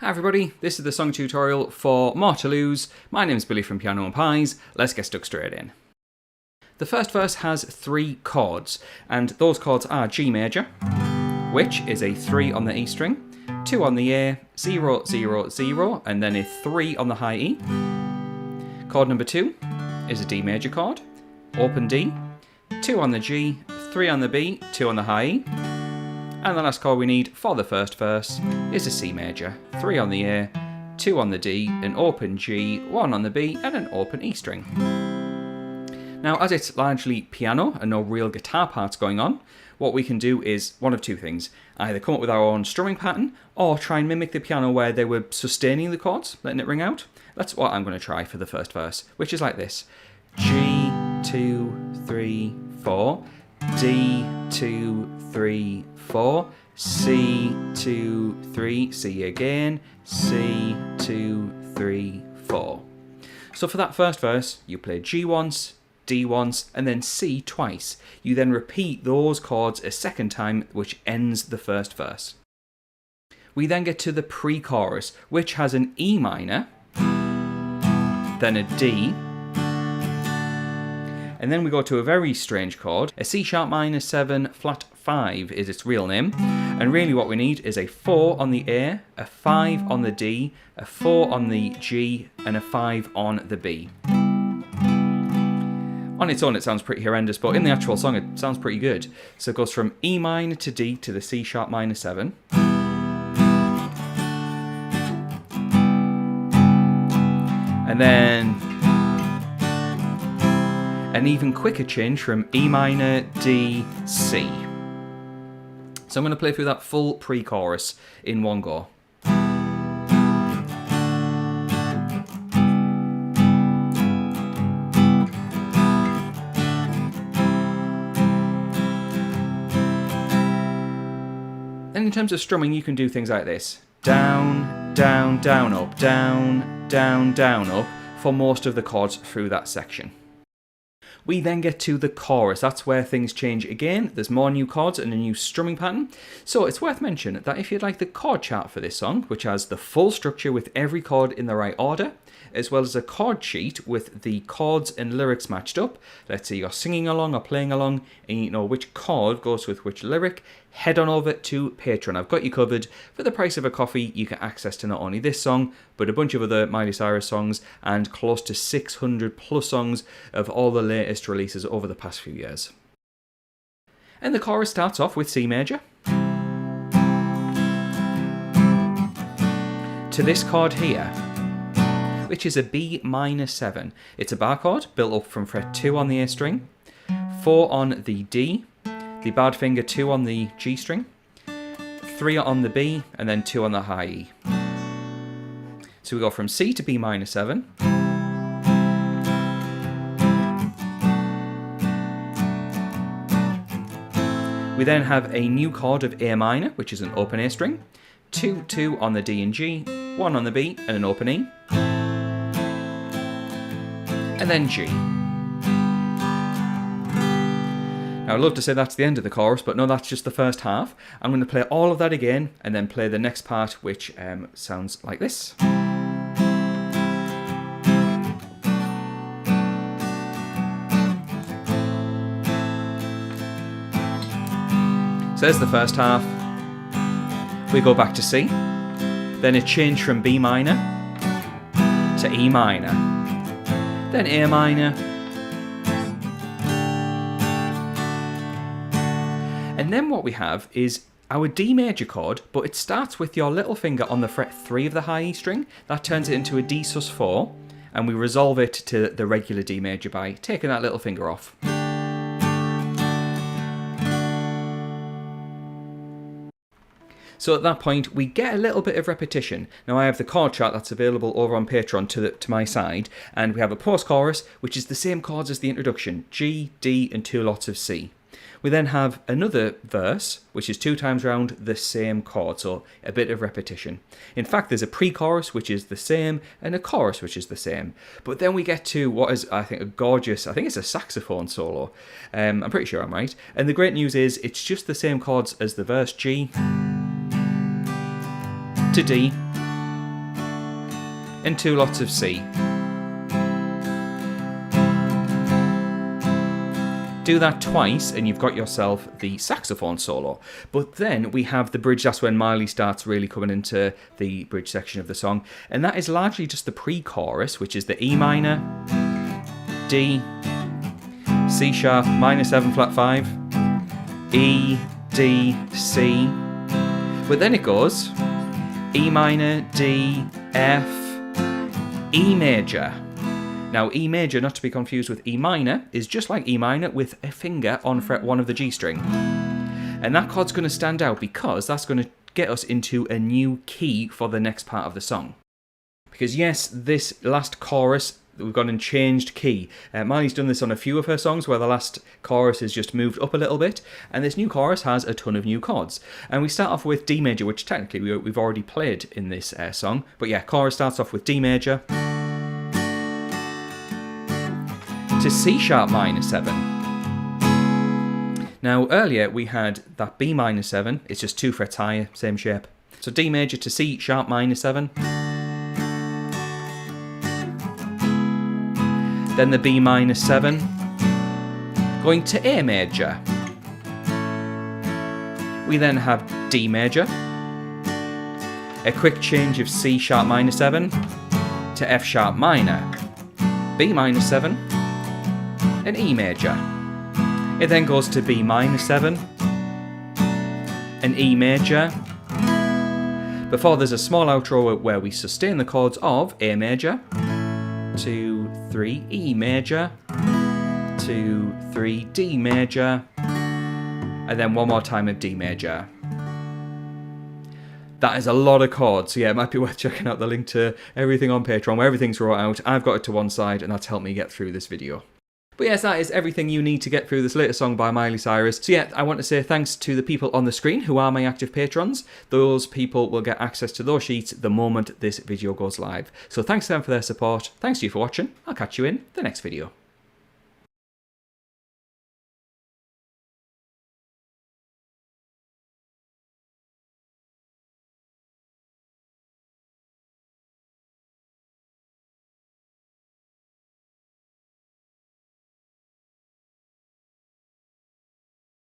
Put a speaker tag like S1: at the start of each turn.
S1: Hi everybody, this is the song tutorial for More to Lose. My name's Billy from Piano and Pies. Let's get stuck straight in. The first verse has 3 chords, and those chords are G major, which is a 3 on the E string, 2 on the A, 0, 0, 0, and then a 3 on the high E. Chord number 2 is a D major chord, open D, 2 on the G, 3 on the B, 2 on the high E. And the last chord we need for the first verse is a C major, 3 on the A, 2 on the D, an open G, 1 on the B, and an open E string. Now, as it's largely piano and no real guitar parts going on, what we can do is one of two things. Either come up with our own strumming pattern, or try and mimic the piano where they were sustaining the chords, letting it ring out. That's what I'm going to try for the first verse, which is like this. G, 2, 3, 4, D, 2, 3, 4, C, 2, 3, C again, C, 2, 3, 4. So for that first verse, you play G once, D once, and then C twice. You then repeat those chords a second time, which ends the first verse. We then get to the pre-chorus, which has an E minor, then a D, and then we go to a very strange chord. A C sharp minor 7 flat 5 is its real name. And really what we need is a 4 on the A, a 5 on the D, a 4 on the G, and a 5 on the B. On its own it sounds pretty horrendous, but in the actual song it sounds pretty good. So it goes from E minor to D to the C sharp minor 7. And then an even quicker change from E minor, D, C. So I'm going to play through that full pre-chorus in one go. And in terms of strumming, you can do things like this. Down, down, down, up, down, down, down, up, for most of the chords through that section. We then get to the chorus. That's where things change again. There's more new chords and a new strumming pattern. So it's worth mentioning that if you'd like the chord chart for this song, which has the full structure with every chord in the right order, as well as a chord sheet with the chords and lyrics matched up. Let's say you're singing along or playing along and you know which chord goes with which lyric, head on over to Patreon. I've got you covered. For the price of a coffee, you get access to not only this song, but a bunch of other Miley Cyrus songs and close to 600 plus songs of all the latest releases over the past few years. And the chorus starts off with C major, to this chord here, which is a B minor 7. It's a bar chord built up from fret 2 on the A string, 4 on the D, the bowed finger 2 on the G string, 3 on the B, and then 2 on the high E. So we go from C to B minor 7. We then have a new chord of A minor, which is an open A string, 2, 2 on the D and G, 1 on the B, and an open E. And then G. Now I'd love to say that's the end of the chorus, but no, that's just the first half. I'm going to play all of that again and then play the next part, which sounds like this. So there's the first half. We go back to C. Then a change from B minor to E minor. Then A minor. And then what we have is our D major chord, but it starts with your little finger on the fret 3 of the high E string. That turns it into a D sus4, and we resolve it to the regular D major by taking that little finger off. So at that point, we get a little bit of repetition. Now I have the chord chart that's available over on Patreon to my side, and we have a post-chorus, which is the same chords as the introduction, G, D, and 2 lots of C. We then have another verse, which is 2 times round the same chord, so a bit of repetition. In fact, there's a pre-chorus, which is the same, and a chorus, which is the same. But then we get to what is, I think, a gorgeous, I think it's a saxophone solo. I'm pretty sure I'm right. And the great news is, it's just the same chords as the verse G, to D, and 2 lots of C. Do that twice and you've got yourself the saxophone solo. But then we have the bridge. That's when Miley starts really coming into the bridge section of the song. And that is largely just the pre-chorus, which is the E minor, D, C sharp, minor 7 flat 5, E, D, C. But then it goes E minor, D, F, E major. Now, E major, not to be confused with E minor, is just like E minor with a finger on fret 1 of the G string. And that chord's going to stand out because that's going to get us into a new key for the next part of the song. Because yes, this last chorus, we've gone and changed key. Miley's done this on a few of her songs where the last chorus has just moved up a little bit, and this new chorus has a ton of new chords. And we start off with D major, which technically we've already played in this song. But yeah, chorus starts off with D major to C sharp minor 7. Now earlier we had that B minor 7, it's just 2 frets higher, same shape. So D major to C sharp minor 7. Then the B minor 7, going to A major. We then have D major, a quick change of C sharp minor 7 to F sharp minor, B minor 7, and E major. It then goes to B minor 7, and E major, before there's a small outro where we sustain the chords of A major, 2, 3, E major, 2, 3, D major, and then one more time of D major. That is a lot of chords, so yeah, it might be worth checking out the link to everything on Patreon where everything's wrote out. I've got it to one side and that's helped me get through this video. But yes, that is everything you need to get through this latest song by Miley Cyrus. So yeah, I want to say thanks to the people on the screen who are my active patrons. Those people will get access to those sheets the moment this video goes live. So thanks to them for their support. Thanks to you for watching. I'll catch you in the next video.